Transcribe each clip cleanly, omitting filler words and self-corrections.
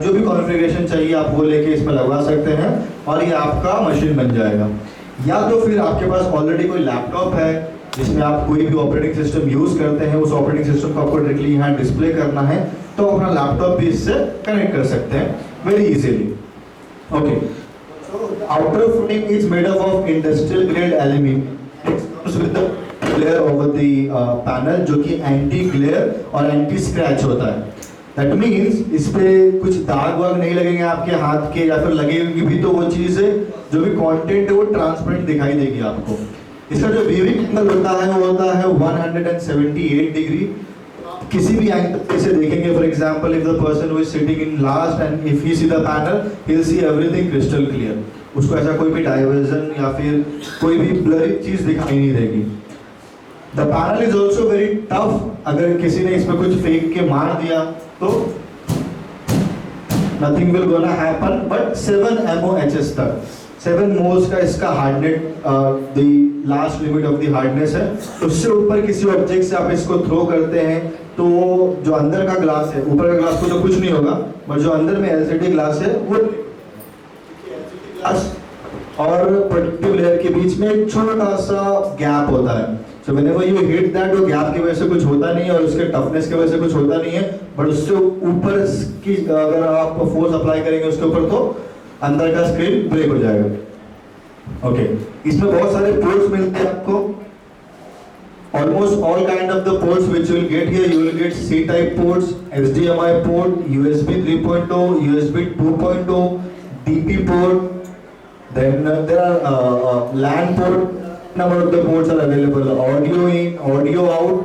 जो भी कॉन्फ़िगरेशन चाहिए आप वो लेके इसमें लगवा सकते हैं और ये आपका मशीन बन जाएगा। या तो फिर आपके पास ऑलरेडी कोई लैपटॉप है जिसमें आप कोई भी ऑपरेटिंग सिस्टम यूज करते हैं, उस ऑपरेटिंग सिस्टम को आपको डायरेक्टली यहाँ डिस्प्ले करना है तो अपना लैपटॉप भी इससे कनेक्ट कर सकते हैं very easily. Okay, so outer frame is made up of industrial grade aluminium. It comes with the glare over the panel जो कि एंटी ग्लेयर और एंटी स्क्रैच होता है। दैट मीन्स इस पे कुछ दाग वाग नहीं लगेंगे आपके हाथ के, या फिर लगेगी भी तो वो चीज़ है जो भी कंटेंट है वो ट्रांसपेरेंट दिखाई देगी आपको। इसका जो व्यूइंग एंगल होता है वो होता है 178 डिग्री। किसी भी एंगल से देखेंगे, for example if the person who is sitting in last and if he see the panel he will see everything crystal clear. उसको ऐसा कोई भी डाइवर्जन या फिर कोई भी ब्लरी चीज़ दिखाई नहीं देगी। The panel is also very tough. अगर किसी ने इसमें कुछ फेंक के मार दिया तो nothing will gonna happen, but 7 MOHs तक 7 मोल्स का इसका hardness the last limit of the hardness है। उससे ऊपर किसी ऑब्जेक्ट से आप इसको थ्रो करते हैं तो जो अंदर का ग्लास है, ऊपर का ग्लास को तो कुछ नहीं होगा, बट जो अंदर में LCD ग्लास है वो ग्लास और प्रोटेक्टिव लेयर के बीच में एक छोटा सा गैप होता है। So whenever you hit that, वो गैप की वजह से कुछ होता नहीं है और उसके टफनेस की वजह से कुछ होता नहीं है, बट उससे ऊपर की अगर आप फोर्स अप्लाई करेंगे उसके ऊपर तो अंदर का स्क्रीन ब्रेक हो जाएगा। ओके, इसमें बहुत सारे पोर्ट्स मिलते हैं आपको। Almost all kind of the ports which you will get here, you will get C-type ports, HDMI port, USB 3.0, USB 2.0, DP port, then there are LAN port. Number of the ports are available, audio in, audio out,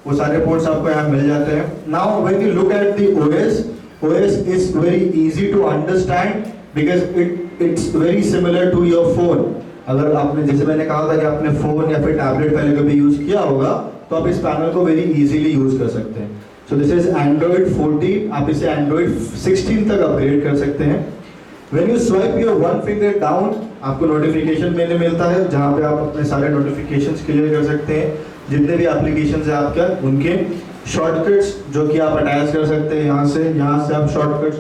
वो सारे ports आपको यहाँ मिल जाते हैं। Now when you look at the OS is very easy to understand because it's very similar to your phone। अगर आपने, जैसे मैंने कहा था कि आपने फोन या फिर टैबलेट पहले कभी यूज किया होगा तो आप इस पैनल को वेरी इजीली यूज कर सकते हैं। सो दिस इज Android 14, आप इसे Android 16 तक अपग्रेड कर सकते हैं। When you swipe your one finger down, आपको नोटिफिकेशन मेन्यू मिलता है जहाँ पे आप अपने सारे नोटिफिकेशंस क्लियर कर सकते हैं। जितने भी एप्लीकेशंस हैं आपका उनके शॉर्टकट्स जो कि आप अटैच कर सकते हैं, यहाँ से आप शॉर्टकट्स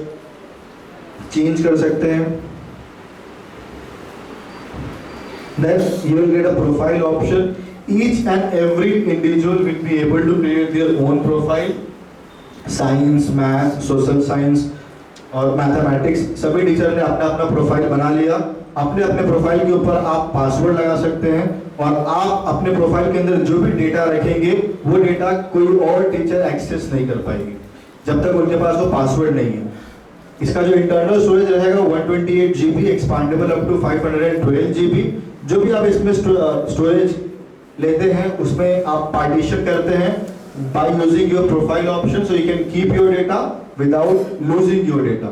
चेंज कर सकते हैं। Then you will get a profile option. Each and every individual will be able to create their own profile. Science, math, social science और मैथमेटिक्स सभी टीचर ने अपना अपना प्रोफाइल बना लिया। अपने अपने प्रोफाइल के ऊपर आप पासवर्ड लगा सकते हैं और आप अपने प्रोफाइल के अंदर जो भी डेटा रखेंगे वो डेटा कोई और टीचर एक्सेस नहीं कर पाएगी जब तक उनके पास वो पासवर्ड नहीं है। इसका जो इंटरनल स्टोरेज रहेगा 128 GB, expandable up to 512 GB। जो भी आप इसमें स्टोरेज लेते हैं उसमें आप पार्टीशन करते हैं by using your profile option, so you can keep your data without losing your data।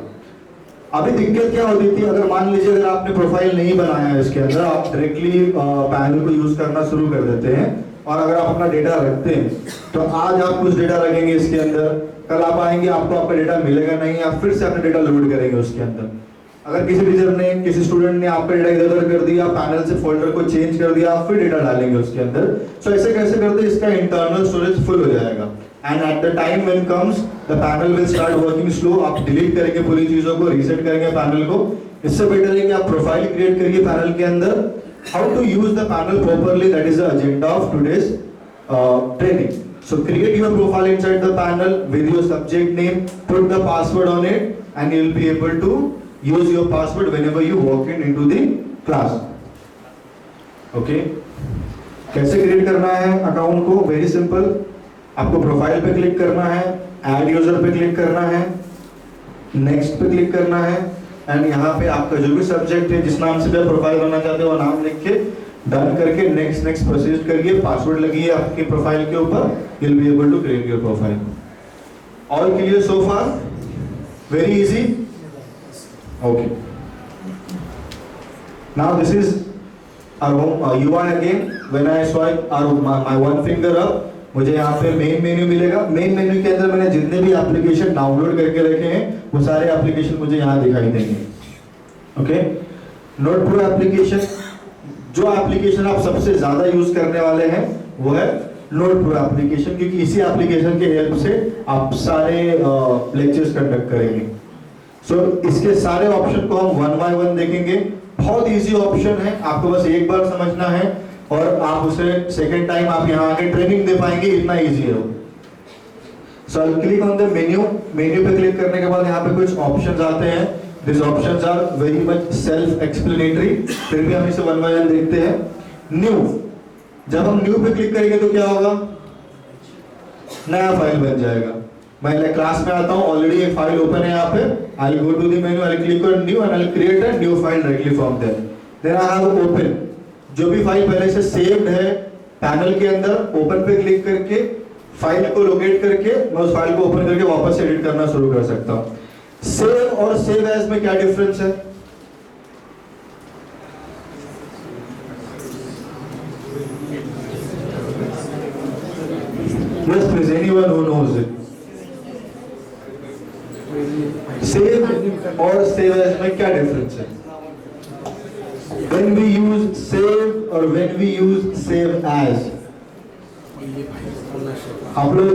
अभी दिक्कत क्या होती थी, अगर मान लीजिए अगर आपने प्रोफाइल नहीं बनाया है इसके अंदर, आप डायरेक्टली पैनल को यूज करना शुरू कर देते हैं और अगर आप अपना डेटा रखते हैं तो आज आप कुछ डेटा रखेंगे इसके अंदर, कल आप आएंगे आपको आपका डेटा मिलेगा नहीं, आप फिर से अपना डेटा लोड करेंगे उसके अंदर। अगर किसी टीचर ने, किसी स्टूडेंट ने आपका डेटा इधर उधर कर दिया, पैनल से फोल्डर को चेंज कर दिया, आप फिर डेटा डालेंगे उसके अंदर। सो ऐसे कैसे करते, इसका इंटरनल स्टोरेज फुल हो जाएगा and at the time when comes the panel will start working slow. आप डिलीट करेंगे पूरी चीजों को, रीसेट करेंगे पैनल को। इससे बेटर है कि आप प्रोफाइल क्रिएट करिए पैनल के अंदर। How to use the panel properly, that is the agenda of today's training. So create your profile inside the panel with your subject name, put the password on it, and you will be able to use your password whenever you walk into the class. Okay? कैसे create करना है account को? Very simple. आपको profile पे click करना है, add user पे click करना है, नेक्स्ट पे क्लिक करना है एंड यहाँ पे आपका जो भी सब्जेक्ट है, जिस नाम से भी प्रोफाइल बनाना चाहते हो वो नाम लिख के डन करके नेक्स्ट प्रोसीड करिए, पासवर्ड लगिए आपके प्रोफाइल के ऊपर, you will be able to create your profile. All clear so far? Very easy. Okay, now this is our UI again. When I swipe my one finger up, मुझे यहाँ पे main menu मिलेगा। Main menu के अंदर मैंने जितने भी application download करके रखे हैं वो सारे एप्लीकेशन मुझे यहाँ दिखाई देंगे। ओके, नोट प्रो एप्लीकेशन, जो एप्लीकेशन आप सबसे ज्यादा यूज करने वाले हैं वो है नोट प्रो एप्लीकेशन, क्योंकि इसी एप्लीकेशन के हेल्प से आप सारे लेक्चर्स कंडक्ट करेंगे। सो इसके सारे ऑप्शन को हम वन बाय वन देखेंगे। बहुत इजी ऑप्शन है, आपको बस एक बार समझना है और आप उसे सेकेंड टाइम आप यहाँ आके ट्रेनिंग दे पाएंगे, इतना इजी है वो। So click on the menu. Menu पे क्लिक करने के बाद यहाँ पे कुछ ऑप्शंस आते हैं। This options are very much self explanatory, फिर भी हम इसे वन बाय वन देखते हैं। न्यू, जब हम न्यू पे क्लिक करेंगे तो क्या होगा, नया फाइल बन जाएगा। मैं क्लास में आता हूँ, ऑलरेडी एक फाइल ओपन है यहाँ पे। I go to the menu, I click on new and I create a new file directly from there. Then I have open, जो भी फाइल पहले से सेव्ड है पैनल के अंदर, ओपन पे क्लिक करके फाइल को लोकेट करके मैं उस फाइल को ओपन करके वापस से एडिट करना शुरू कर सकता हूँ। सेव और सेव एज में क्या डिफरेंस है? Yes, please, anyone who knows it. Save और save as में क्या difference है? When we use save और when we use save as, आप लोग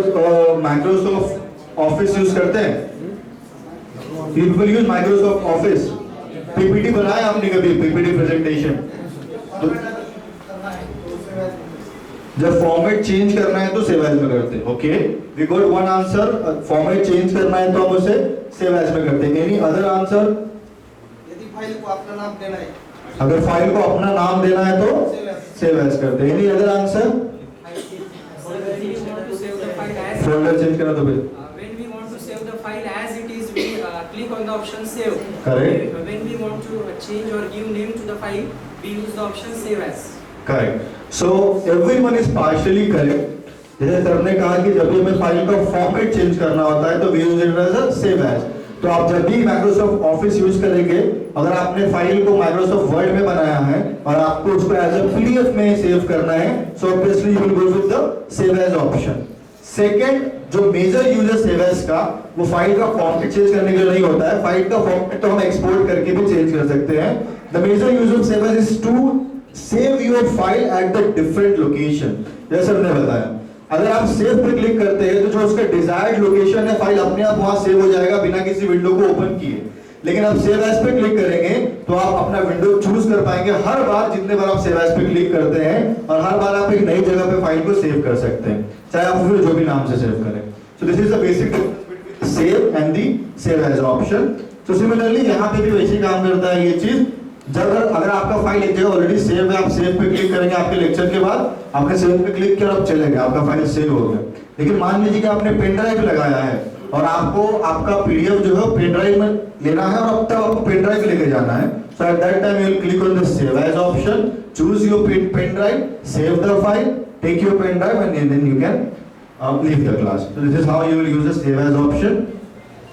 Microsoft Office यूज करते हैं? People use Microsoft Office. PPT बनाया आपने कभी? PPT presentation. तो जब फॉर्मेट चेंज करना है तो सेव एज में करते हैं। Okay, we got one answer. Format change करना है तो हम उसे सेव एज में करते हैं। Any other answer? यदि फाइल को अपना नाम देना है, अगर फाइल को अपना नाम देना है तो सेव एज करते हैं। Any other answer? Folder change करना तो फिर when we want to save the file as it is, we click on the option save. Correct. When we want to change or give name to the file, we use the option save as. Correct. So everyone is partially correct. जैसे sir ने कहा कि जब भी हमें file का format change करना होता है तो we use it as a save as. तो आप जब भी माइक्रोसॉफ्ट ऑफिस यूज करेंगे, अगर आपने फाइल को माइक्रोसॉफ्ट वर्ड में बनाया है और आपको उसको एज अ पीडीएफ में सेव करना है, so obviously you will go with the save as option. Second, जो मेजर यूज है सेव एज का, वो फाइल का फॉर्मेट चेंज करने के लिए नहीं होता है। फाइल का फॉर्मेट तो हम एक्सपोर्ट करके भी चेंज कर सकते हैं। The major use of save as is to save your file at the different location. जैसे हमने बताया, अगर आप सेव पे क्लिक करते हैं तो जो उसका डिजायर्ड लोकेशन है, फाइल अपने आप वहां सेव हो जाएगा बिना किसी विंडो को ओपन किए। लेकिन आप सेव एज पे क्लिक करेंगे तो आप अपना विंडो चूज कर पाएंगे हर बार, जितने बार आप सेव एज पे क्लिक करते हैं, और हर बार आप एक नई जगह पे फाइल को सेव कर सकते हैं, चाहे आप फिर जो भी नाम से सेव करें। So this is the basic difference between save and the save as option. तो सिमिलरली यहाँ पे भी वैसे काम करता है ये चीज। जब अगर आपका फाइल एक जगह ऑलरेडी सेव है, आप सेव पे क्लिक करेंगे आपके लेक्चर के बाद, आपने सेव पे क्लिक किया, अब चले गए, आपका फाइल सेव हो गया। लेकिन मान लीजिए कि आपने पेन ड्राइव लगाया है और आपको आपका पीडीएफ जो है पेन ड्राइव में लेना है और अब तक आपको पेन ड्राइव लेके जाना है। So at that time you will click on the save as option, choose your pen drive, save the file, take your pen drive and then you can leave the class. So this is how you will use the save as option.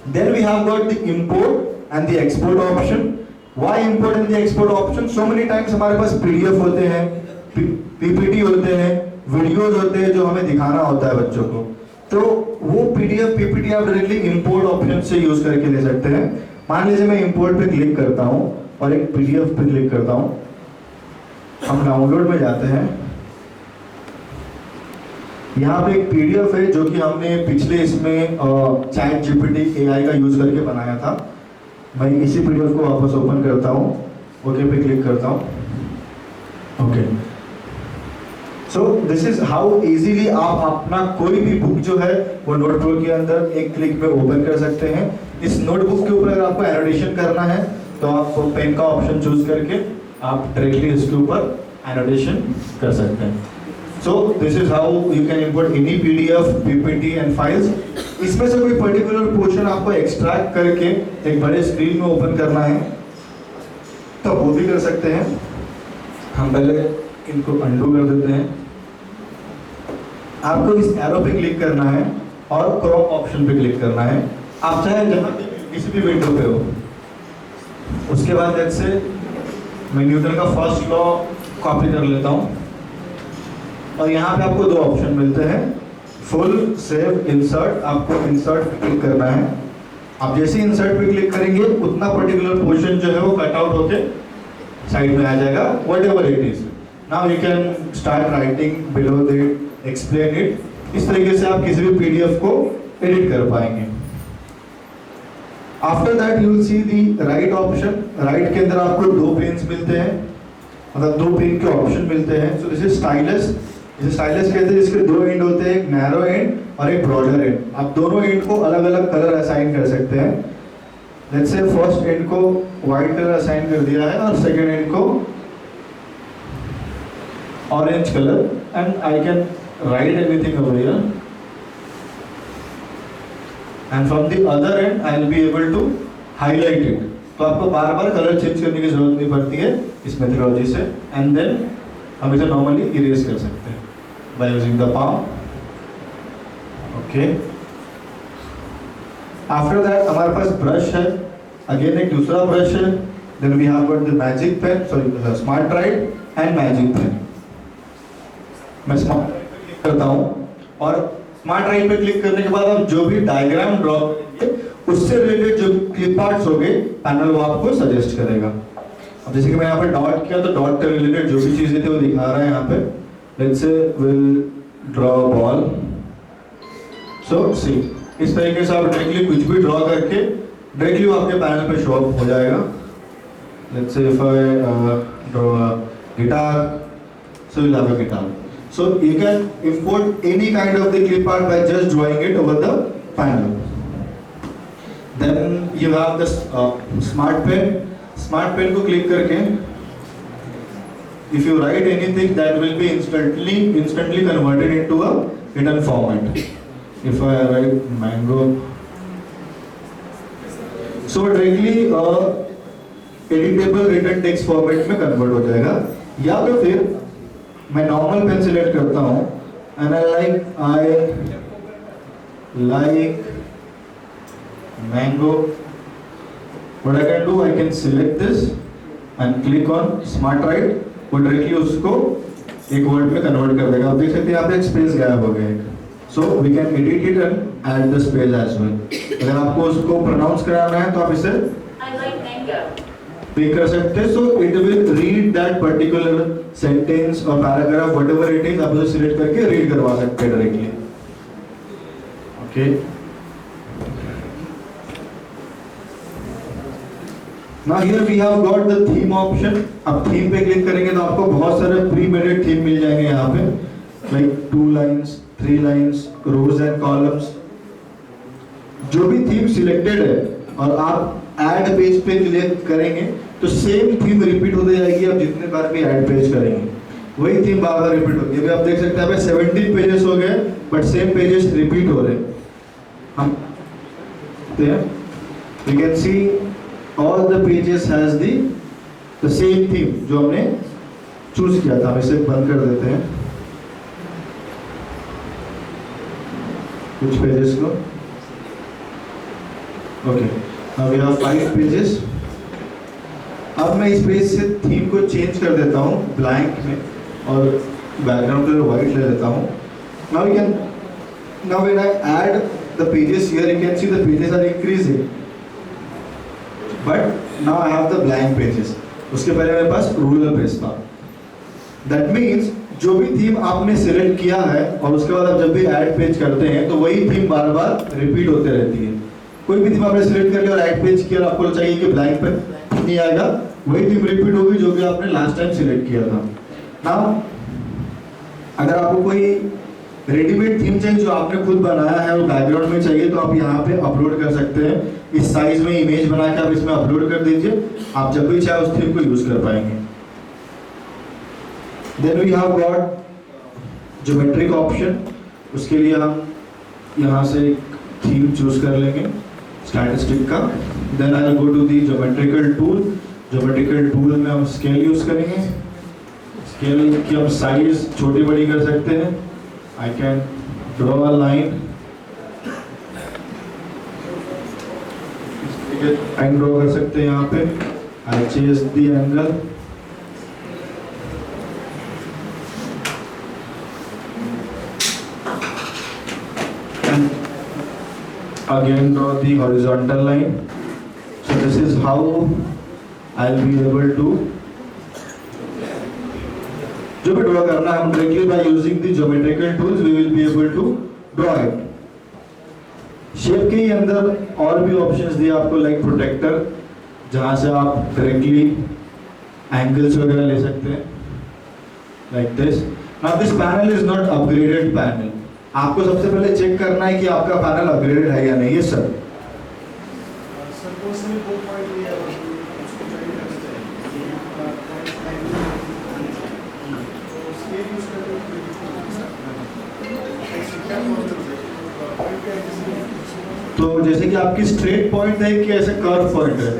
Then we have got the import and the export option. Why import and the export option? So many times हमारे पास PDF होते हैं, PPT होते हैं, videos होते हैं जो हमें दिखाना होता है बच्चों को, तो वो PDF PPT आप डायरेक्टली import ऑप्शन से यूज करके ले सकते हैं। मान लीजिए मैं import पे क्लिक करता हूँ और एक PDF पे क्लिक करता हूँ, हम डाउनलोड में जाते हैं। यहाँ पे एक PDF है जो कि हमने पिछले इसमें चैट GPT AI का यूज करके बनाया था। मैं इसी PDF को वापस ओपन करता हूँ, ओके पे क्लिक करता हूँ। Okay, so this is how easily आप अपना कोई भी बुक जो है वो नोटबुक के अंदर एक क्लिक में ओपन कर सकते हैं। इस नोटबुक के ऊपर अगर आपको एनोटेशन करना है तो आप पेन का ऑप्शन चूज करके आप डायरेक्टली इसके ऊपर एनोटेशन कर सकते हैं। So this is how you can import any PDF, PPT and files. इसमें से कोई पर्टिकुलर पोर्शन आपको एक्सट्रैक्ट करके एक बड़े स्क्रीन में ओपन करना है तो वो भी कर सकते हैं। हम पहले इनको अंडू कर देते हैं। आपको इस एरो पे क्लिक करना है और क्रॉप ऑप्शन पे क्लिक करना है। आप चाहे जहाँ किसी भी विंडो पे हो। उसके बाद जैसे मैं न्यूटन का फर्स्ट लॉ कॉपी कर लेता हूँ और यहाँ पे आपको दो ऑप्शन मिलते हैं, फुल, सेव, इंसर्ट। आपको इंसर्ट पे क्लिक करना है। आप जैसे इंसर्ट पे क्लिक करेंगे उतना पर्टिकुलर पोर्शन जो है वो कट आउट होके साइड में आ जाएगा, whatever it is. Now you can start writing below that, explain it. इस तरीके से आप किसी भी पीडीएफ को एडिट कर पाएंगे। After that you will see the right option. Right के अंदर आपको दो पेन्स मिलते हैं, मतलब दो पेन के ऑप्शन मिलते हैं. सो दिस इज स्टाइलस. इसे स्टाइलस कहते हैं, जिसके दो एंड होते हैं, एक नैरो एंड और एक ब्रॉडर एंड. आप दोनों एंड को अलग अलग कलर असाइन कर सकते हैं. लेट्स से फर्स्ट एंड को व्हाइट कलर असाइन कर दिया है और सेकंड एंड को orange colour, and I can write anything over here, and from the other end I will be able to highlight it. तो आपको बार बार कलर चेंज करने की जरूरत नहीं पड़ती है इस मेथडोलॉजी से. एंड देन हम इसे नॉर्मली इरेज कर सकते हैं by using the palm. Okay, after that हमारे पास ब्रश है, अगेन एक दूसरा ब्रश है. Then we have got the magic pen, sorry smart write and magic pen. मैं स्मार्ट राइट पे क्लिक करता हूँ और स्मार्ट राइट पे क्लिक करने के बाद आप जो भी डायग्राम ड्रॉ करेंगे उससे रिलेटेड जो क्लिप आर्ट्स हो गए पैनल वो आपको सजेस्ट करेगा. अब जैसे कि मैं यहाँ पे डॉट किया तो डॉट के रिलेटेड जो भी चीजें थे वो दिखा रहा है यहाँ पे. Let's say will draw ball. So see इस तरीके से आप डायरेक्टली कुछ भी ड्रॉ करके डायरेक्टली वो आपके पैनल पे शो अप हो जाएगा. Let's say if I draw guitar, so we'll have a guitar. So you can import any kind of the clip art by just drawing it over the panel. Then you have the smart pen. Smart pen को click करके if you write anything that will be instantly converted into a written format. If I write mango, so directly editable written text format में convert हो जाएगा. या तो फिर मैं normal pen select करता हूँ and I like mango. What I can do, I can select this and click on smart right. वो डायरेक्टली उसको एक वर्ड में कन्वर्ट कर देगा. आप देख सकते हैं यहाँ पे एक स्पेस गायब हो गया. So we can edit it and add the space as well. अगर आपको उसको प्रोनाउंस कराना है तो आप इसे पे कर सकते हैं. So it will read that particular sentence और पैराग्राफ व्हाटएवर इट इज, आप उसे सिलेक्ट करके रीड करवा सकते हैं directly. Okay, now here we have got the theme option. अब थीम पे क्लिक करेंगे तो आपको बहुत सारे प्री मेडेड थीम मिल जाएंगे यहाँ पे, like 2 lines, 3 lines, rows and columns. जो भी थीम सिलेक्टेड है और आप ऐड पेज पे क्लिक करेंगे तो सेम थीम रिपीट होती जाएगी. आप जितने बार भी ऐड पेज करेंगे वही थीम बार बार रिपीट होगी. अभी आप देख सकते हैं 17 पेजेस हो गए बट सेम पेजेस रिपीट हो रहे हैं. हम you can see all the pages has the same theme जो हमने चूज किया था. हम इसे बंद कर देते हैं कुछ पेजेस को. Okay, now we have 5 pages. अब मैं इस पेज से थीम को चेंज कर देता हूँ ब्लैंक में और बैकग्राउंड कलर व्हाइट ले लेता हूँ. Now we can, now when I add the pages here, you can see the pages are increasing. But now I have the blank pages. उसके पहले मेरे पास रूलर पेज था. That means जो भी theme आपने सिलेक्ट किया है और उसके बाद आप जब भी ऐड पेज करते हैं तो वही थीम बार बार रिपीट होते रहती है. कोई भी थीम आपने सिलेक्ट कर लिया और ऐड पेज किया और आपको चाहिए कि ब्लैंक पे नहीं आएगा, वही थीम रिपीट होगी जो कि आपने लास्ट टाइम सिलेक्ट किया था. नाउ अगर आपको कोई रेडीमेड थीम चाहिए जो आपने खुद बनाया है और बैकग्राउंड में चाहिए तो आप यहाँ पे अपलोड कर सकते हैं. इस साइज में इमेज बना के आप इसमें अपलोड कर दीजिए. आप जब भी चाहे उस थीम को यूज कर पाएंगे. Then we have got geometric option. उसके लिए हम यहाँ से थीम चूज कर लेंगे स्टैटिस्टिक का. Then I will go to the geometrical tool. Geometrical tool में हम स्केल यूज करेंगे. स्केल की हम साइज छोटी बड़ी कर सकते हैं. I can draw a line, line draw कर सकते हैं यहाँ पे. I change the angle. Again draw the horizontal line. So this is how I'll be able to जो भी ड्रॉ करना है हम directly by using the geometrical tools we will be able to draw it. Shape के ही अंदर और भी options दिए आपको, लाइक प्रोटेक्टर, जहाँ से आप डायरेक्टली एंगल्स वगैरह ले सकते हैं, like this. Now this panel is not upgraded panel. आपको सबसे पहले चेक करना है कि आपका पैनल अपग्रेडेड है या नहीं है सर। तो जैसे कि आपकी स्ट्रेट पॉइंट है कि ऐसे कर्व पॉइंट है,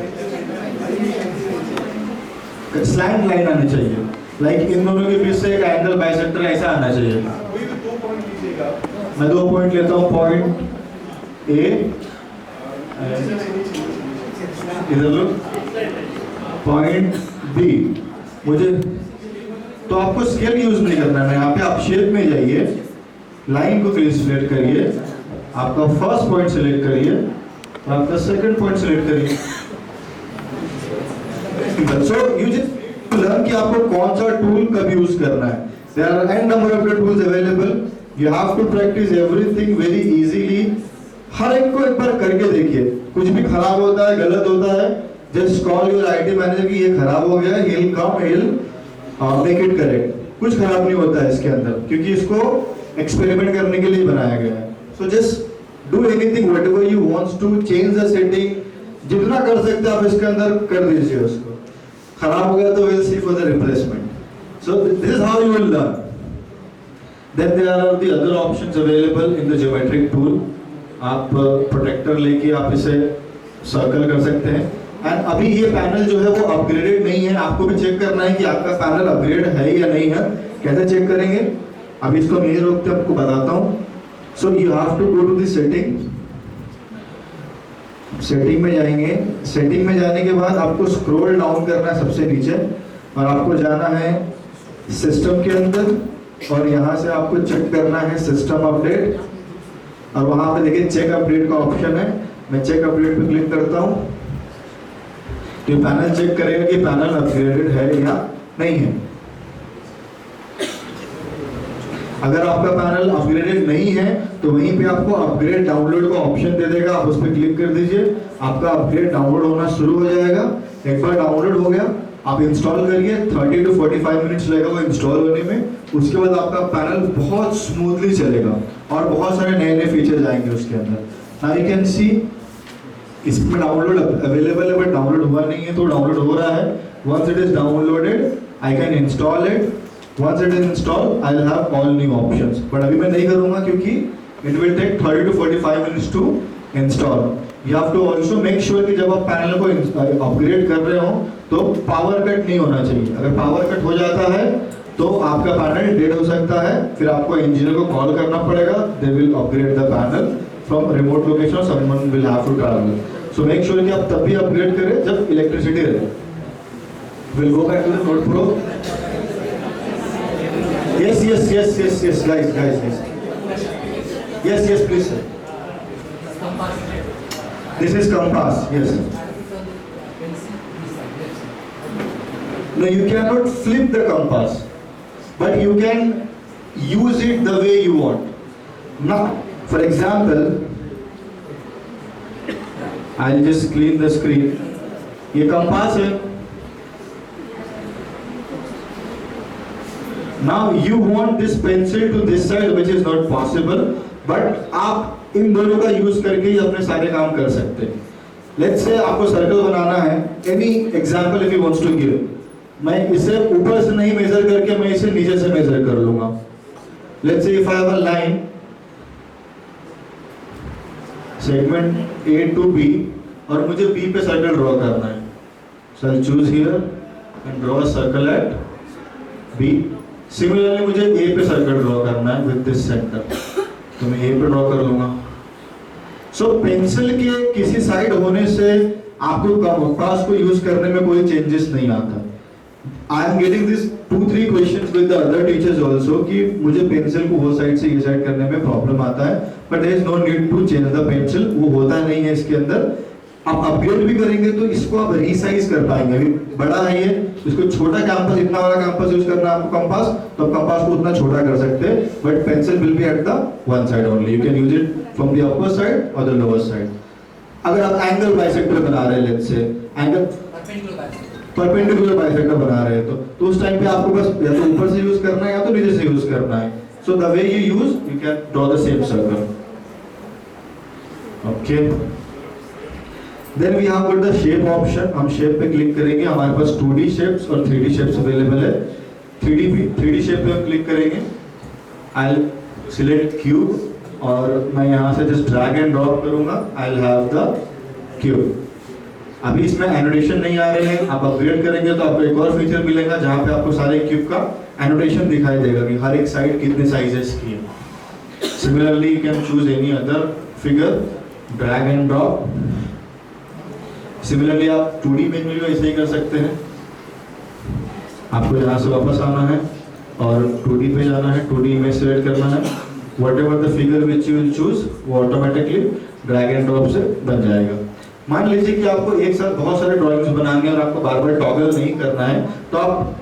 स्लैंट लाइन आनी चाहिए, लाइक इन दोनों के बीच से एक एंगल बाइसेक्टर ऐसा आना चाहिए। मैं 2 पॉइंट लेता हूँ, पॉइंट ए, इधर लो, पॉइंट बी। मुझे तो आपको स्केल यूज नहीं करना है, यहाँ पे आप शेप में जाइए, लाइन को सिलेक्ट करिए, आपका फर्स्ट पॉइंट सिलेक्ट करिए और आपका सेकंड पॉइंट सिलेक्ट करिए। सो यू जस्ट लर्न कि आपको कौन सा टूल कब यूज करना है। There are n number of tools available, you have to practise everything very easily. हर एक को एक बार करके देखिए, कुछ भी खराब होता है, गलत होता है, just call your IT manager कि ये खराब हो गया, he will come, he will make it correct. कुछ खराब नहीं होता है इसके अंदर, क्योंकि इसको एक्सपेरिमेंट करने के लिए बनाया गया है। So just do anything whatever you want to, change the setting, जितना कर सकते हैं आप इसके अंदर कर दीजिए उसको। खराब हो गया तो we'll see for the replacement. So this is how you will learn. Then there are the other options available in the geometric tool. आप प्रोटेक्टर लेके आप इसे सर्कल कर सकते हैं। एंड अभी ये पैनल जो है वो अपग्रेडेड नहीं है, आपको भी चेक करना है कि आपका पैनल अपग्रेड है या नहीं है। कैसे चेक करेंगे, अभी इसको मैं रोकते आपको बताता हूँ। So you have to go to the setting, setting में जाएंगे, सेटिंग में जाने के बाद आपको स्क्रॉल डाउन करना है सबसे नीचे और आपको जाना है सिस्टम के अंदर और यहाँ से आपको चेक करना है सिस्टम अपडेट और वहाँ पे देखिए चेक अपडेट का ऑप्शन है। मैं चेक अपडेट पे क्लिक करता हूँ तो पैनल चेक करेगा कि पैनल अपग्रेडेड है या नहीं है। अगर आपका पैनल अपग्रेडेड नहीं है तो वहीं पे आपको अपग्रेड डाउनलोड का ऑप्शन दे देगा, आप उस पर क्लिक कर दीजिए, आपका अपग्रेड डाउनलोड होना शुरू हो जाएगा। एक बार डाउनलोड हो गया आप इंस्टॉल करिए, 30 to 45 मिनट्स लगेगा वो इंस्टॉल होने में। उसके बाद आपका पैनल बहुत स्मूथली चलेगा और बहुत सारे नए नए फीचर्स आएंगे उसके अंदर। नाउ यू कैन सी इसमें डाउनलोड अवेलेबल है बट डाउनलोड हुआ नहीं है, तो डाउनलोड हो रहा है। Once it is downloaded I can install it. Once it is installed, I will have all new options. But अभी मैं नहीं करूँगा क्योंकि it will take 30 to 45 minutes to install. You have to also make sure कि जब आप panel को upgrade कर रहे हो तो पावर कट नहीं होना चाहिए। अगर पावर कट हो जाता है तो आपका पैनल डेड हो सकता है, फिर आपको इंजीनियर को कॉल करना पड़ेगा। They will upgrade the panel from remote location or someone will have to travel. So make sure कि आप तब भी अपग्रेड करें जब इलेक्ट्रिसिटी रहे। We'll go back to the Node Pro. Yes, guys. Yes, please, sir. This is compass, yes. No, you cannot flip the compass, but you can use it the way you want. Now, for example, I'll just clean the screen. ये compass है. Now you want this pencil to this side, which is not possible, but आप इन दोनों का use करके ही अपने सारे काम कर सकते हैं। Let's say आपको सर्कल बनाना है, any example if you wants to give, मैं इसे ऊपर से नहीं मेजर करके मैं इसे नीचे से मेजर कर लूंगा। Let's say if I have a line segment A to B और मुझे B पे सर्कल ड्रॉ करना है, so I'll choose here and draw a circle at B. Similarly मुझे ए पे सर्कल ड्रॉ करना है विद दिस सेंटर, तो मैं ए पे ड्रॉ कर लूंगा। सो पेंसिल के किसी साइड होने से आपको कंपास को यूज करने में कोई चेंजेस नहीं आता। I am getting this 2-3 questions with the other teachers also कि मुझे पेंसिल को वो साइड से ये साइड करने में प्रॉब्लम आता है, but there is no need to change the pencil. वो होता नहीं है इसके अंदर, आप अपग्रेड भी करेंगे तो इसको आप रीसाइज कर पाएंगे। अभी बड़ा है ये, इसको छोटा कैंपस, इतना बड़ा कैंपस यूज करना है आपको कंपास, तो आप कंपास को उतना छोटा कर सकते हैं, but pencil will be at the one side only. You can use it from the upper side और द लोअर साइड। अगर आप एंगल बाइसेक्टर बना रहे हैं, लेट्स से एंगल परपेंडिकुलर बाइसेक्टर बना रहे हैं, तो उस टाइम पे आपको बस या तो ऊपर से यूज करना है या तो नीचे से यूज करना है। So the way you use, you can draw the same circle. Okay, then we have got the shape option. हम शेप पे क्लिक करेंगे, हमारे पास 2D शेप्स और 3D शेप्स अवेलेबल है। 3D शेप पे हम क्लिक करेंगे, आई विल सिलेक्ट क्यूब और मैं यहाँ से जस्ट ड्रैग एंड ड्रॉप करूंगा, I will have the cube. अभी इसमें एनोटेशन नहीं आ रहे हैं, आप अपग्रेड करेंगे तो आपको एक और फीचर मिलेगा जहाँ पे आपको सारे क्यूब का एनोटेशन दिखाई देगा कि हर एक साइड कितने साइजेस की है। Similarly you can choose any other figure, drag and drop. Similarly आप 2D में भी ऐसे ही कर सकते हैं। आपको यहाँ से वापस आना है और 2D पे जाना है, 2D में सिलेक्ट करना है, whatever the figure which you will choose वो ऑटोमेटिकली ड्रैग एंड ड्रॉप से बन जाएगा। मान लीजिए कि आपको एक साथ बहुत सारे ड्राइंग्स बनाने हैं और आपको बार बार टॉगल नहीं करना है, तो आप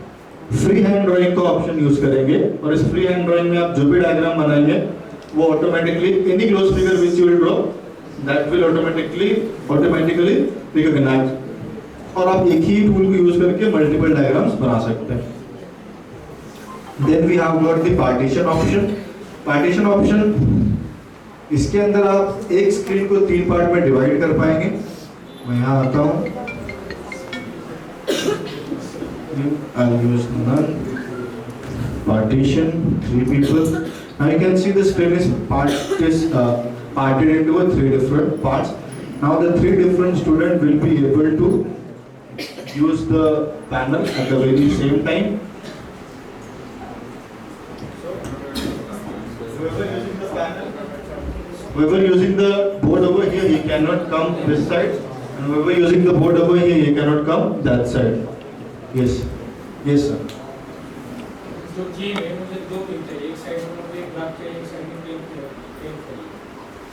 फ्री हैंड ड्राइंग का ऑप्शन यूज करेंगे और इस फ्री हैंड ड्राइंग में आप जो भी डायग्राम बनाएंगे वो automatically any close figure which you will draw that will automatically recognise, और आप एक ही टूल को यूज करके मल्टीपल डायग्राम्स बना सकते हैं। Then we have got the partition option. Partition option, इसके अंदर आप एक स्क्रीन को 3 पार्ट में डिवाइड कर पाएंगे। मैं यहाँ आता हूँ, I'll use none, partition, 3 people. Now you can see the screen is parted into 3 different parts. Now the 3 different students will be able to use the panel at the very same time. Whoever using the board over here, he cannot come this side, and whoever using the board over here, he cannot come that side. Yes, yes sir. जो जी में मुझे 2 pin चाहिए, एक side में मुझे एक graph चाहिए, एक साइड में पेन चाहिए।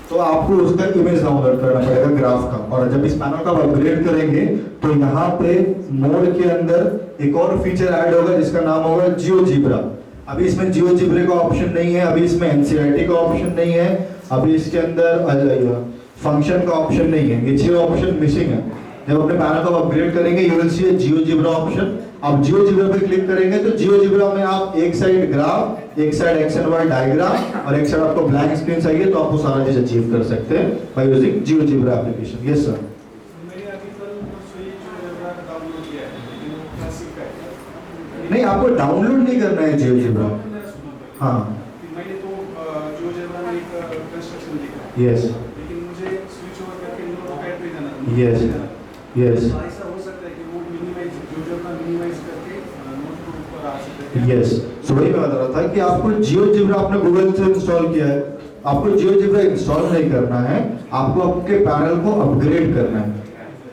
तो आपको उसका इमेज डाउनलोड करना पड़ेगा ग्राफ का, और जब इस पैनल का अपग्रेड करेंगे तो यहाँ पे मोड के अंदर एक और फीचर ऐड होगा जिसका नाम होगा जियोजिब्रा। अभी इसमें जियोजिब्रे का ऑप्शन नहीं है, अभी इसमें एनसीईआरटी का ऑप्शन नहीं है, अभी इसके अंदर फंक्शन का ऑप्शन नहीं है, ये 6 ऑप्शन मिसिंग है। जब अपने पैनल को अपग्रेड करेंगे यू विल सी जियोजिब्रा ऑप्शन। अब जियोजिब्रा पे क्लिक करेंगे तो जियोजिब्रा में आप एक साइड ग्राफ, एक side X and Y diagram और एक साइड आपको ब्लैंक स्क्रीन चाहिए, तो आप वो सारा चीज अचीव कर सकते हैं by using GeoGebra application. Yes sir. मैंने अभी कल सुई जियोजिब्रा डाउनलोड किया है, लेकिन वो क्लासिक है। नहीं, आपको डाउनलोड नहीं करना है जियोजिब्रा। हाँ, मैंने तो जियोजिब्रा में एक कंस्ट्रक्शन लिखा है। यस, लेकिन मुझे स्विच ओवर करके नोटपैड पे जाना है। यस यस तो ऐसा हो सकता है कि वो मिनिमाइज जियोजिब्रा मिनिमाइज करके नोट के ऊपर आ सकता है। यस, सो वही मैं बता रहा था कि आपको जियोजिब्रा आपने गूगल से इंस्टॉल किया है, आपको जियोजिब्रा इंस्टॉल नहीं करना है, आपको आपके पैनल को अपग्रेड करना है।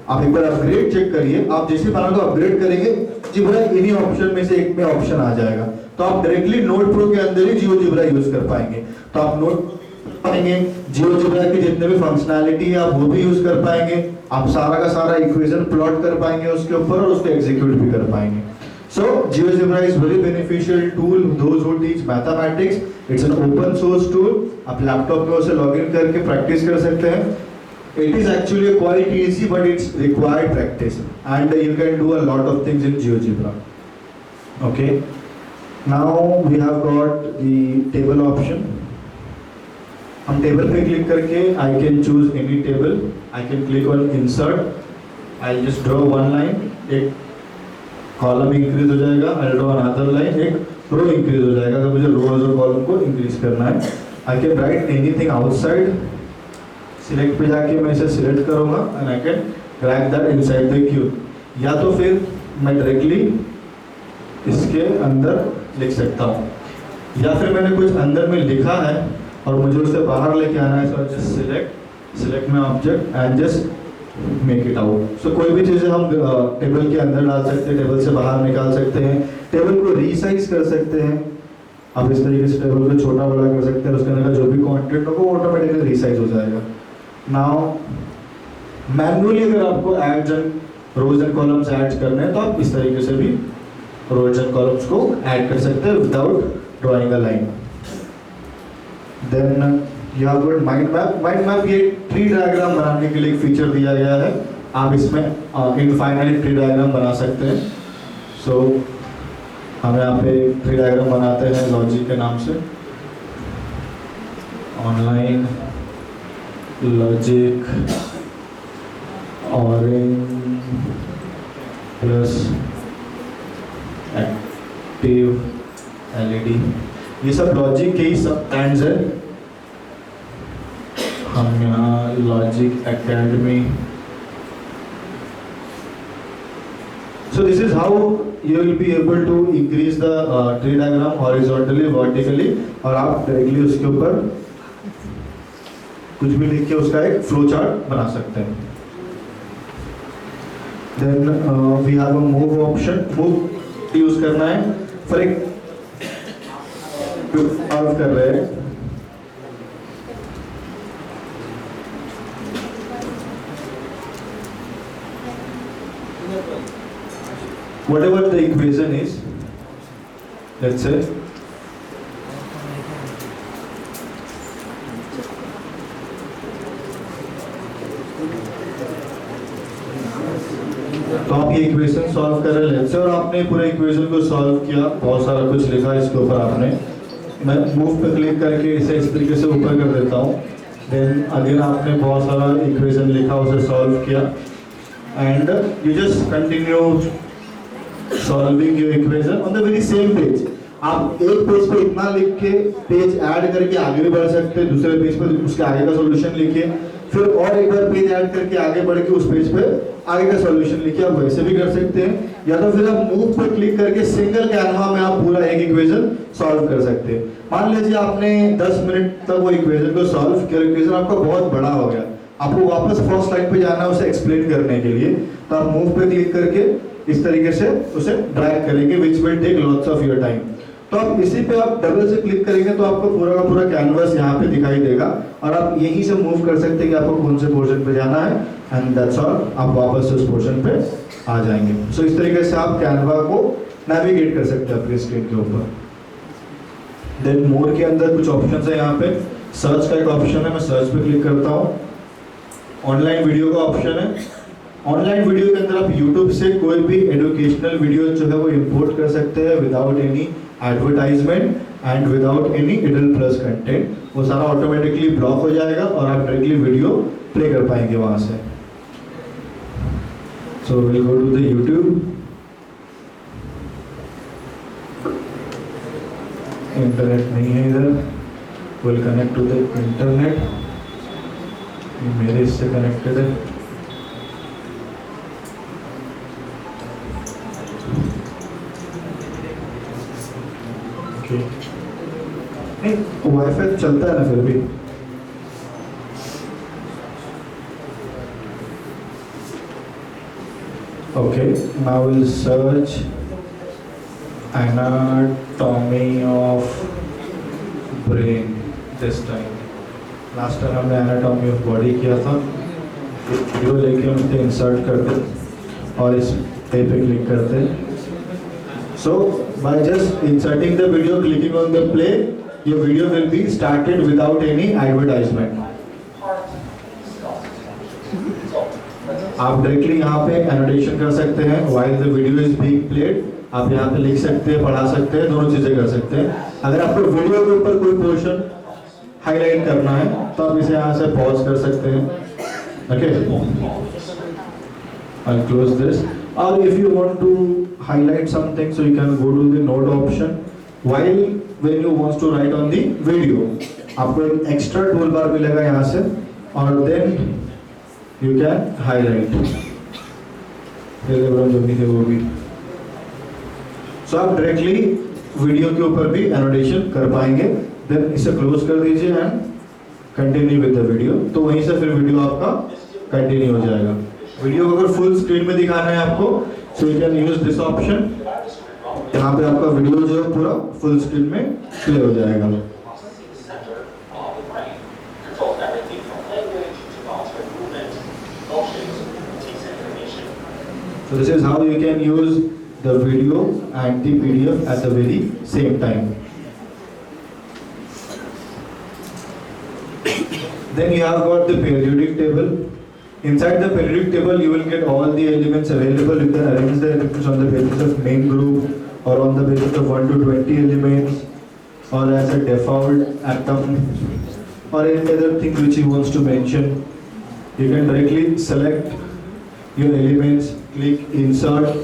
आप एक बार अपग्रेड चेक करिए, आप जैसे पैनल को अपग्रेड करेंगे जियोजिब्रा इन्हीं ऑप्शन में से एक में ऑप्शन आ जाएगा, तो आप डायरेक्टली नोट प्रो के अंदर ही जियोजिब्रा यूज कर पाएंगे। तो आप नोट पाएंगे जियोजिब्रा की जितने भी फंक्शनैलिटी है आप वो भी यूज कर पाएंगे, आप सारा का सारा इक्वेशन प्लॉट कर पाएंगे उसके ऊपर और उसको एग्जीक्यूट भी कर पाएंगे। So GeoGebra is very beneficial tool those who teach mathematics. It's an open source tool. आप लैपटॉप में उसे लॉगिन करके प्रैक्टिस कर सकते हैं। It is actually quite easy, but it's required practice, and you can do a lot of things in GeoGebra. Okay. Now we have got the table option. हम table पे click करके I can choose any table. I can click on insert. I'll just draw one line. एक column increase हो जाएगा, I'll draw another line, एक रो increase हो जाएगा। तो मुझे रोज और कॉलम को इंक्रीज करना है। I can write anything outside. Select पे जाके मैं इसे सिलेक्ट करूंगा and I can drag that inside the cube. या तो फिर मैं डायरेक्टली इसके अंदर लिख सकता हूँ, या फिर मैंने कुछ अंदर में लिखा है और मुझे उसे बाहर लेके आना है, so just select my object and just make it out. So कोई भी चीज़ें हम टेबल के अंदर डाल सकते हैं, टेबल से बाहर निकाल सकते हैं, टेबल को रीसाइज कर सकते हैं। आप इस तरीके से टेबल को छोटा बड़ा कर सकते हैं, उसके अंदर का जो भी कंटेंट होगा वो ऑटोमेटिकली रीसाइज हो जाएगा। नाउ मैनुअली अगर आपको एड्स and rows and columns add करने हैं तो आप इस तरीके से भी रोज एंड कॉलम्स को ऐड कर सकते हैं without drawing a line. Then you have got mind map. Mind map ये ट्री डायग्राम बनाने के लिए एक फीचर दिया गया है। आप इसमें इनफाइनाइट ट्री डायग्राम बना सकते हैं। सो हम यहाँ पे ट्री डायग्राम बनाते हैं लॉजिक के नाम से, online logic orange plus active LED, ये सब लॉजिक के ही सब एंड्स है। हम यहाँ logic academy. So this is how you will be able to increase the tree diagram horizontally, vertically, और आप डायरेक्टली उसके ऊपर कुछ भी लिख के उसका एक फ्लो चार्ट बना सकते हैं। Then we have a move option। move use करना है फॉर एक सॉल्व कर रहे हैं। Whatever the equation is, let's say तो आप ये इक्वेशन सॉल्व कर रहे हैं और आपने पूरे इक्वेशन को सॉल्व किया, बहुत सारा कुछ लिखा इसके ऊपर आपने। मैं मूव पे क्लिक करके इसे इस तरीके से ऊपर कर देता हूँ। देन अगेन आपने बहुत सारा इक्वेशन लिखा, उसे सॉल्व किया and you just continue solving your equation on the very same page. आप एक पेज पे इतना लिख के पेज ऐड करके आगे भी बढ़ सकते हैं, दूसरे पेज पे उसके आगे का सॉल्यूशन लिखिए, फिर और एक बार पेज ऐड करके आगे बढ़ के उस पेज पे आगे का सॉल्यूशन लिखिए। आप वैसे भी कर सकते हैं, या तो फिर आप मूव पे क्लिक करके सिंगल कैनवा में आप पूरा एक इक्वेशन सॉल्व कर सकते हैं। मान लीजिए आपने 10 मिनट तक वो इक्वेशन को सॉल्व किया, इक्वेशन आपका बहुत बड़ा हो गया, आपको वापस फर्स्ट स्लाइड पे जाना है उसे एक्सप्लेन करने के लिए, तो आप मूव पे क्लिक करके इस तरीके से उसे ड्रैग करेंगे, which will take lots of your time. तो आप इसी पे आप डबल से क्लिक करेंगे तो आपको पूरा का पूरा कैनवास यहाँ पे दिखाई देगा और आप यहीं से मूव कर सकते हैं कि आपको कौन से पोर्शन पे जाना है एंड दैट्स ऑल, आप वापस उस पोर्शन पे आ जाएंगे। सो इस तरीके से आप कैनवा को नेविगेट कर सकते हैं अपनी स्क्रीन के ऊपर। देन मोर के अंदर कुछ ऑप्शन है, यहाँ पे सर्च का एक ऑप्शन है, मैं सर्च पे क्लिक करता हूँ। ऑनलाइन वीडियो का ऑप्शन है। ऑनलाइन वीडियो के अंदर आप YouTube से कोई भी एजुकेशनल वीडियो जो है वो इंपोर्ट कर सकते हैं without any advertisement and without any idle plus content. वो सारा ऑटोमेटिकली ब्लॉक हो जाएगा और आप डायरेक्टली वीडियो प्ले कर पाएंगे वहां से। So will go to the YouTube। Internet नहीं है इधर, will connect to the internet, मेरे इससे कनेक्टेड है। नहीं वाईफाई चलता है ना फिर भी। Okay, now will search anatomy of brain this time. Last time हमने एनाटॉमी ऑफ बॉडी किया था। वीडियो लेके हम इसे इंसर्ट करते और इस पे क्लिक करते। So by just inserting the video, clicking on the play, your video will be started without any advertisement. आप डायरेक्टली यहाँ पे एनोटेशन कर सकते हैं while the video is being played। आप यहाँ पे लिख सकते हैं, पढ़ा सकते हैं, दोनों चीजें कर सकते हैं। अगर आपको वीडियो के ऊपर कोई पोर्शन हाईलाइट करना है तो आप इसे यहाँ से पॉज कर सकते हैं। Okay, I'll close this। Or if you want to highlight something, so you can go to the note option while when you want to write on the video। आपको एक एक्स्ट्रा टूल बार मिलेगा यहाँ से और then you can highlight। जो भी है वो भी। So आप डायरेक्टली वीडियो के ऊपर भी एनोटेशन कर पाएंगे। Then इसे क्लोज कर दीजिए and continue with the video. तो वहीं से फिर वीडियो आपका कंटिन्यू हो जाएगा। वीडियो को अगर फुल स्क्रीन में दिखाना है आपको, so you can use this option. यहाँ पे आपका वीडियो जो है पूरा फुल स्क्रीन में प्ले हो जाएगा। So this is how you can use the video and the PDF at the very same time. Then you have got the periodic table. Inside the periodic table, you will get all the elements available. You can arrange the elements on the basis of main group or on the basis of 1 to 20 elements or as a default atom or any other thing which he wants to mention. You can directly select your elements, click insert.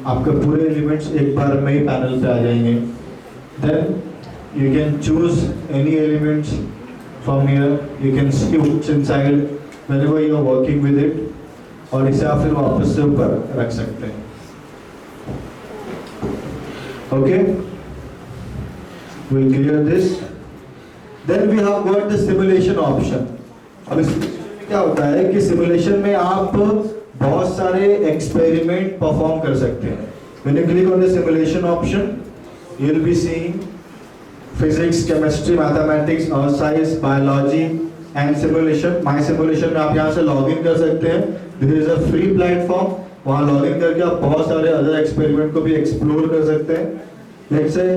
आपके पूरे elements एक बार में ही panel पे आ जाएंगे. Then you can choose any elements from here. You can switch inside whenever you are working with it. और इसे आप फिर वापस से ऊपर रख सकते हैं. Okay? We'll clear this. Then we have got the simulation option. अब इसमें क्या होता है कि सिमुलेशन में आप बहुत सारे एक्सपेरिमेंट परफॉर्म कर सकते हैं. When you click on the simulation option, you will be seeing physics, chemistry, mathematics, earth science, biology and simulation. My simulation में आप यहाँ से लॉग इन कर सकते हैं. This is a free platform. वहाँ लॉग इन करके आप बहुत सारे अदर एक्सपेरिमेंट को भी एक्सप्लोर कर सकते हैं. Let's say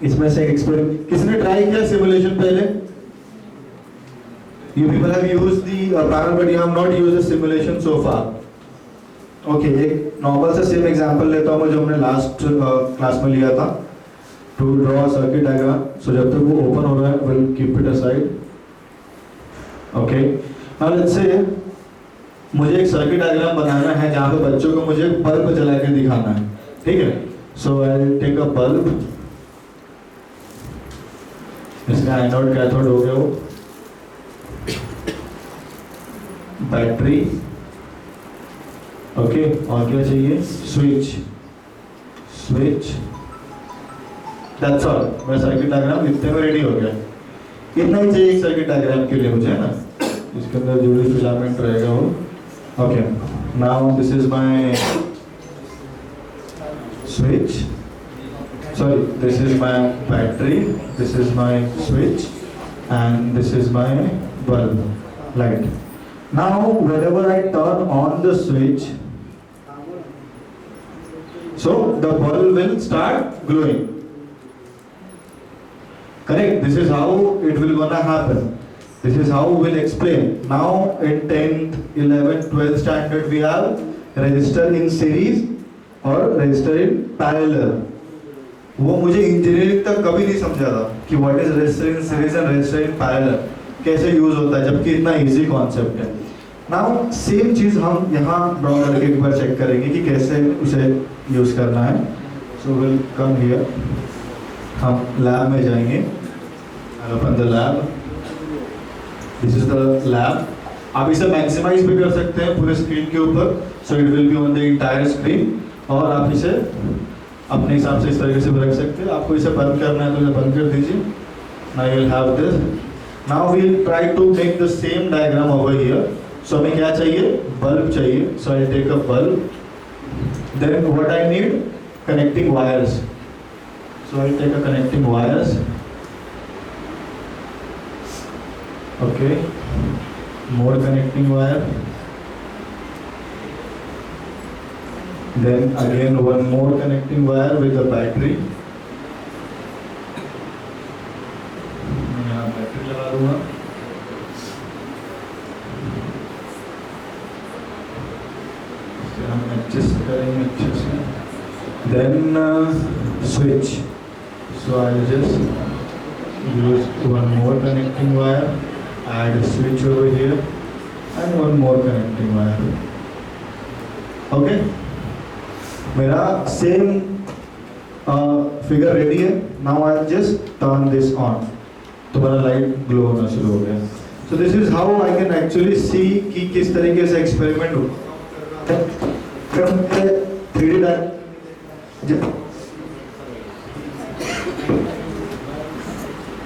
इसमें से एक्सपेरिमेंट किसने ट्राई किया सिमुलेशन पहले? You people have used the panel, but you have not used the simulation so far. Okay, एक नॉर्मल से सेम एग्जांपल लेता हूँ जो हमने लास्ट क्लास में लिया था. To draw a circuit diagram. So जब तक वो ओपन हो रहा है, we'll keep it aside. Okay. Now let's say मुझे एक सर्किट डायग्राम बनाना है जहाँ पे बच्चों को मुझे बल्ब जला के दिखाना है. ठीक है? So I'll take a bulb. इसका एनोड कैथोड हो गया वो. बैटरी. ओके, और क्या चाहिए? स्विच. That's all. मेरा सर्किट डायग्राम इतने में रेडी हो गया. इतना ही चाहिए एक सर्किट डायग्राम के लिए मुझे, है ना? इसके अंदर जो भी फिलामेंट रहेगा वो. Okay, now this is my switch. Sorry, this is my battery, this is my switch, and this is my bulb light. Now, whenever I turn on the switch, so the bulb will start glowing. Correct? This is how it will gonna happen. This is how we'll explain. Now, in 10th, 11th, 12th standard, we have resistor in series or resistor in parallel. वो मुझे engineering तक कभी नहीं समझा था कि what is resistor in series and resistor in parallel कैसे use होता है, जबकि इतना इजी कॉन्सेप्ट है. नाउ सेम चीज हम यहाँ ड्रॉ करके एक बार चेक करेंगे कि कैसे उसे यूज करना है. So will come here. हम लैब में जाएंगे. I open the lab. This is the lab. आप इसे मैक्सिमाइज भी कर सकते हैं पूरे स्क्रीन के ऊपर. सो it will be on the entire screen. और आप इसे अपने हिसाब से इस तरीके से भी रख सकते हैं. आपको इसे बंद करना है तो इसे बंद कर दीजिए. Now you will have this. Now we will try to make the same diagram over here. So हमें क्या चाहिए? बल्ब चाहिए. So I take a bulb. Then what I need? Connecting wires. So I take a connecting wires. Okay, more connecting wire. Then again one more connecting wire with the battery. मैं यहाँ battery लगा दूँगा. इसे हम adjust करेंगे अच्छे से. Then switch. So I'll just use one more connecting wire. Add a switch over here and one more connecting wire. Okay. मेरा सेम फिगर रेडी है. Now I just turn this on. तो मेरा light glow होना शुरू हो गया. सो this is how I can actually see कि किस तरीके से एक्सपेरिमेंट होता है. फिर हम 3D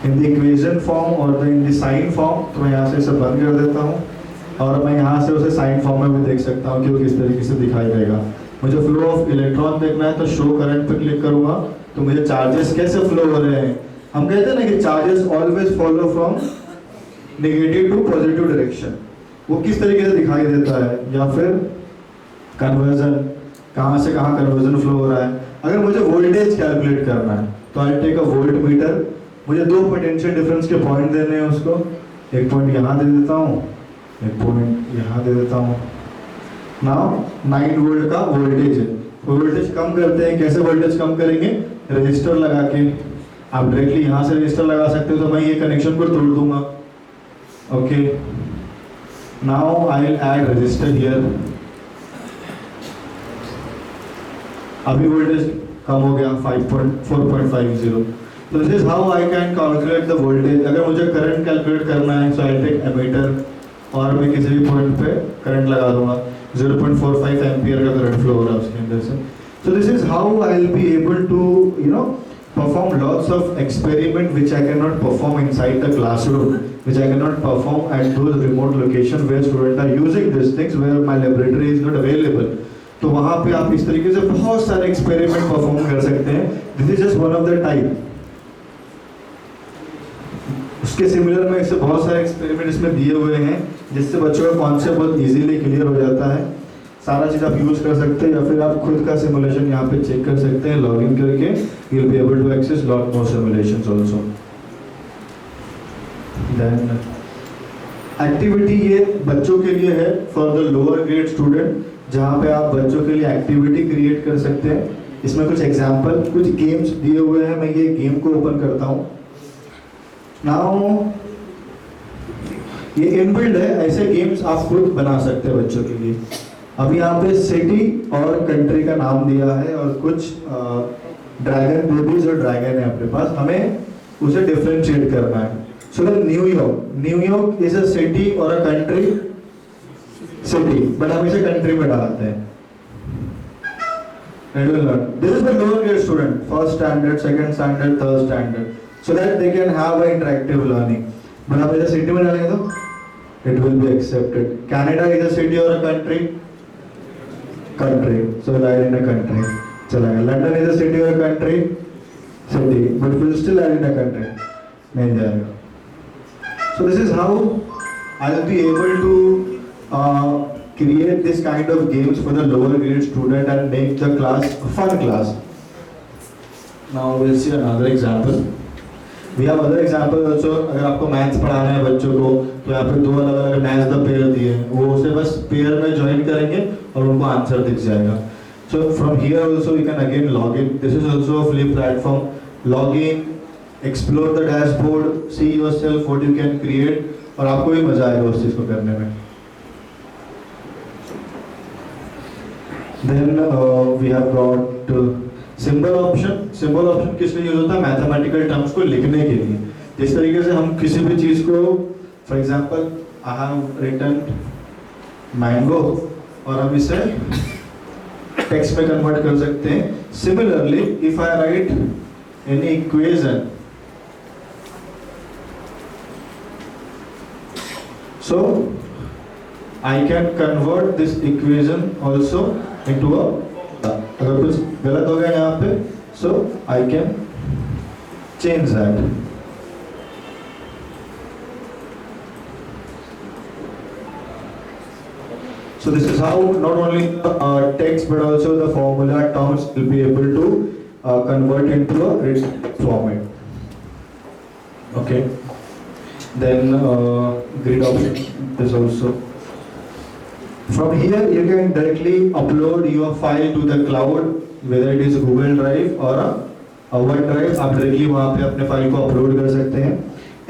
in the equation form और इन द साइन फॉर्म. तो मैं यहाँ से इसे बंद कर देता हूँ और मैं यहाँ से उसे साइन फॉर्म में भी देख सकता हूँ कि वो किस तरीके से दिखाई देगा. मुझे फ्लो ऑफ इलेक्ट्रॉन देखना है तो शो करंट पे क्लिक करूंगा तो मुझे चार्जेस कैसे फ्लो हो रहे हैं. हम कहते हैं ना कि charges always follow from negative to positive direction. वो किस तरीके से दिखाई देता है. या फिर कन्वर्जन, कहाँ से कहाँ कन्वर्जन फ्लो हो रहा है। अगर मुझे वोल्टेज कैलकुलेट करना है तो I take a voltmeter, मुझे दो पोटेंशियल डिफरेंस के पॉइंट देने हैं उसको, एक पॉइंट यहाँ दे देता हूँ, एक पॉइंट यहाँ दे देता हूँ। नाउ 9 वोल्ट का वोल्टेज है, वोल्टेज कम करते हैं, कैसे वोल्टेज कम करेंगे, रेजिस्टर लगा के। आप डायरेक्टली यहाँ से रेजिस्टर लगा सकते हो, तो मैं ये कनेक्शन को तोड़ दूंगा। Okay, now I will add resistor here. अभी वोल्टेज कम हो गया 4.50। तो this is how I can calculate the voltage. अगर मुझे करंट कैलकुलेट करना है सो आई टेक एमीटर और मैं किसी भी पॉइंट पे करंट लगा दूंगा। 0.45 एम्पियर का करंट फ्लो हो रहा है उसके अंदर से। So this is how I will be able to, you know, perform lots of experiment which I cannot perform inside the classroom, which I cannot perform at those remote locations where students are using these things, where my laboratory is not available. तो वहाँ पे आप इस तरीके से बहुत सारे experiment perform कर सकते हैं। This is just one of the type. उसके सिमिलर में इससे बहुत सारे एक्सपेरिमेंट इसमें दिए हुए हैं जिससे बच्चों का कॉन्सेप्ट बहुत इजीली क्लियर हो जाता है। सारा चीज़ आप यूज़ कर सकते हैं या फिर आप खुद का सिमुलेशन यहाँ पे चेक कर सकते हैं लॉग इन करके। You will be able to access lot more simulations also. Then activity ये बच्चों के लिए है for the lower grade student, जहाँ पे आप बच्चों के लिए एक्टिविटी क्रिएट कर सकते हैं। इसमें कुछ एग्जाम्पल, कुछ गेम्स दिए हुए हैं। मैं ये गेम को ओपन करता हूँ। नाउ ये इनबिल्ड है, ऐसे गेम्स आप खुद बना सकते हैं बच्चों के लिए। अब यहाँ पे सिटी और कंट्री का नाम दिया है और कुछ ड्रैगन बेबीज और ड्रैगन है अपने पास, हमें उसे डिफरेंशिएट करना है। सो न्यूयॉर्क इज अ सिटी और अ कंट्री, सिटी, बट हम इसे कंट्री में डालते हैं। This is the lower grade student, first standard, second standard, third standard, so that they can have an interactive learning. But आप इसे सिटी में डालेंगे तो it will be accepted. Canada is a city or a country? Country, so add in a country. चलेगा. London is a city or a country? City, but we'll still add in a country. नहीं जाएगा. So this is how I'll be able to create this kind of games for the lower grade student and make the class a fun class. Now we'll see another example. We have other examples also. अगर आपको maths पढ़ाना है बच्चों को तो यहाँ पे दो अलग अलग मैथ्स द पेयर दिए हैं, वो उसे बस पेयर में ज्वाइन करेंगे और उनको आंसर दिख जाएगा। So from here also you can again log in. This is also a free platform. Log in, explore the dashboard, see yourself what you can create, और आपको भी मजा आएगा उस चीज़ को करने में। Then we have got symbol option. Symbol option किस लिए यूज होता है? मैथमेटिकल टर्म्स को लिखने के लिए। जिस तरीके से हम किसी भी चीज को, for example I have written mango और हम इसे टेक्स्ट में कन्वर्ट कर सकते हैं। Similarly if I write any equation, so I can convert this equation also into a, अगर कुछ गलत हो गया यहाँ पे so I can change that. So this is how not only text but also the formula terms will be able to convert into a written format. Okay. Then grid option is also. From here you can directly upload your file to the cloud, whether it is Google Drive or a OneDrive. आप directly वहाँ पे अपने file को upload कर सकते हैं।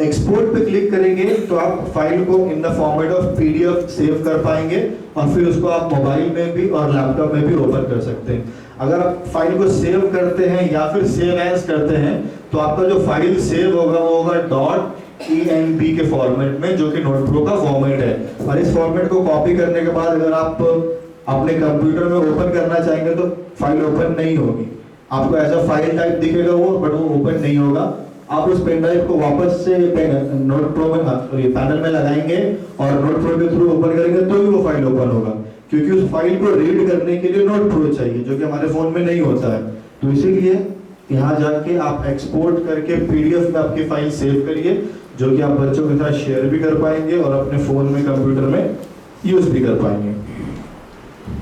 Export पे click करेंगे तो आप फाइल को in the format of PDF save कर पाएंगे और फिर उसको आप मोबाइल में भी और लैपटॉप में भी ओपन कर सकते हैं। अगर आप फाइल को सेव करते हैं या फिर सेव एज करते हैं तो आपका जो फाइल सेव होगा वो होगा .env के फॉर्मेट में, जो कि नोटप्रो का फॉर्मेट है। और इस फॉर्मेट को कॉपी करने के बाद अगर आप अपने कंप्यूटर में ओपन करना चाहेंगे तो फाइल ओपन नहीं होगी। आपको ऐसा फाइल टाइप दिखेगा वो, बट वो ओपन नहीं होगा। आप उस पेन ड्राइव को वापस से नोटप्रो में पैनल में लगाएंगे और नोटप्रो के थ्रू ओपन करेंगे तो भी वो फाइल ओपन होगा, क्योंकि उस फाइल को रीड करने के लिए नोटप्रो चाहिए, जो कि हमारे फोन में नहीं होता है। तो इसीलिए यहाँ जाके आप एक्सपोर्ट करके PDF में आपकी फाइल सेव करिए, जो कि आप बच्चों के साथ शेयर भी कर पाएंगे और अपने फोन में कंप्यूटर में यूज भी कर पाएंगे।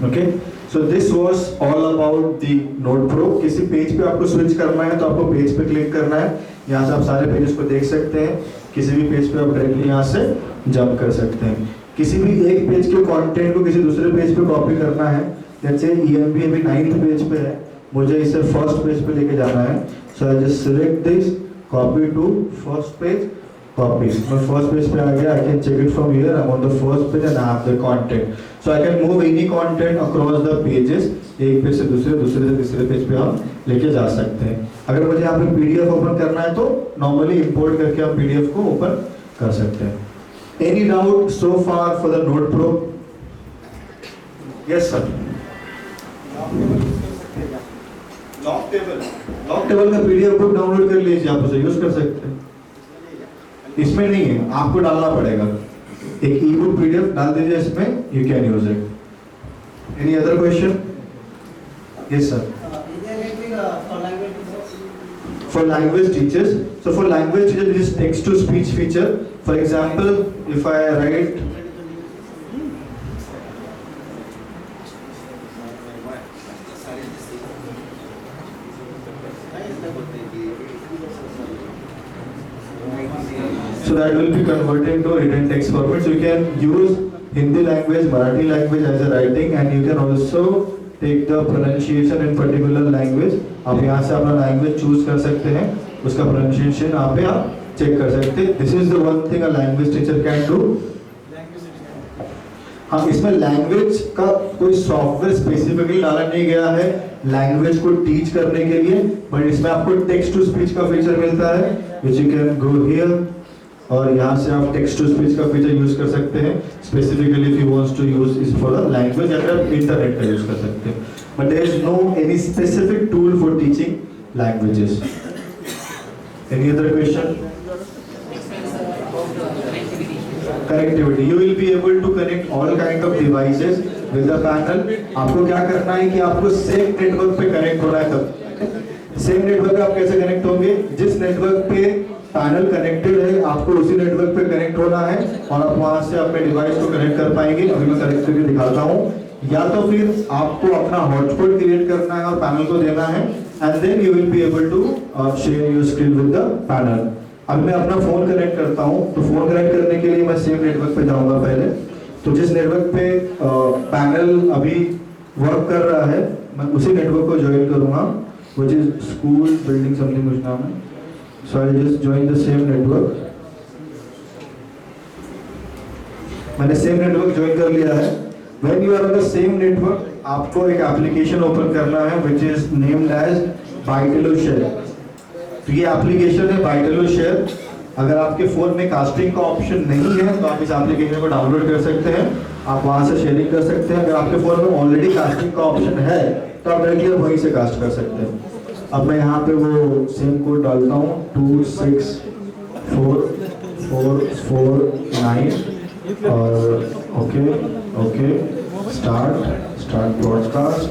Okay, So this was all about the Node Pro. किसी पेज पे आपको स्विच करना है तो आपको पेज पे क्लिक करना है, यहाँ से आप सारे पेजेस को देख सकते हैं। किसी भी पेज पे आप डायरेक्टली यहाँ से जंप कर सकते हैं। किसी भी एक पेज के कंटेंट को किसी दूसरे पेज पे कॉपी करना है, जैसे EMB अभी 9th पेज पे है, मुझे इसे फर्स्ट पेज पे लेके जाना है। So I just select this, copy to first page, copy. मैं फर्स्ट पेज पे आ गया, I can check it from here. I'm on the first page and I have the content. So I can move any content across the pages. एक page से दूसरे, दूसरे से तीसरे पेज पे हम लेके जा सकते हैं। अगर मुझे यहाँ पे PDF ओपन करना है तो नॉर्मली इंपोर्ट करके हम PDF को ओपन कर सकते हैं। Any doubt so far for the Node Pro? Yes sir. Log table का PDF बुक डाउनलोड कर लीजिए, आप उसे यूज कर सकते हैं। इसमें नहीं है, आपको डालना पड़ेगा। एक ई-बुक PDF डाल दीजिए इसमें, you can use it. Any other question? Yes sir. For language teachers, so for language teachers, this is text to speech feature. For example, if I write so that will be converted into written text format. So you can use Hindi language, Marathi language as a writing, and you can also take the pronunciation in particular language. आप यहाँ से अपना language choose कर सकते हैं, उसका pronunciation यहाँ पे आप check कर सकते हैं। This is the one thing a language teacher can do. हाँ, इसमें लैंग्वेज का कोई सॉफ्टवेयर स्पेसिफिकली डाला नहीं गया है लैंग्वेज को टीच करने के लिए, बट इसमें आपको टेक्स्ट टू स्पीच का फीचर मिलता है, which you can go here, और यहाँ से आप टेक्स्ट टू स्पीच का फीचर यूज कर सकते हैं। Specifically if you wants to use इस फॉर द लैंग्वेज, अगर आप इंटरनेट का यूज कर सकते हैं, but there is no any specific tool for teaching languages. Any other question? Connectivity. You will be able to connect all kind of devices with the panel. आपको क्या करना है कि आपको सेम नेटवर्क पे कनेक्ट होना है। तब सेम नेटवर्क पे आप कैसे कनेक्ट होंगे? जिस नेटवर्क पे पैनल कनेक्टेड है, आपको उसी नेटवर्क पे कनेक्ट होना है और आप वहां से अपने डिवाइस को कनेक्ट कर पाएंगे। अभी मैं कनेक्ट करके दिखाता हूँ। या तो फिर आपको अपना हॉटस्पॉट क्रिएट करना है और पैनल को देना है, and then you will be able to share your screen with the panel. अब मैं अपना फोन कनेक्ट करता हूँ, तो फोन कनेक्ट करने के लिए मैं सेम नेटवर्क पे जाऊंगा पहले। तो जिस नेटवर्क पे पैनल अभी वर्क कर रहा है, मैं उसी नेटवर्क को ज्वाइन करूंगा, which is school building something कुछ नाम है। So I just join the same network. मैंने सेम नेटवर्क ज्वाइन कर लिया है। When you are on the same network, आपको एक एप्लीकेशन ओपन करना है व्हिच इज नेम्ड एज बाइटेलो शेयर। तो ये एप्लीकेशन है बाइटेलो शेयर। अगर आपके फोन में कास्टिंग का ऑप्शन नहीं है तो आप इस एप्लीकेशन को डाउनलोड कर सकते हैं, आप वहां से शेयरिंग कर सकते हैं। अगर आपके फोन में ऑलरेडी कास्टिंग का ऑप्शन है तो आप डायरेक्टली वहीं से कास्ट कर सकते हैं। अब मैं यहाँ पे वो सेम कोड डालता हूँ 2644449 और okay start broadcast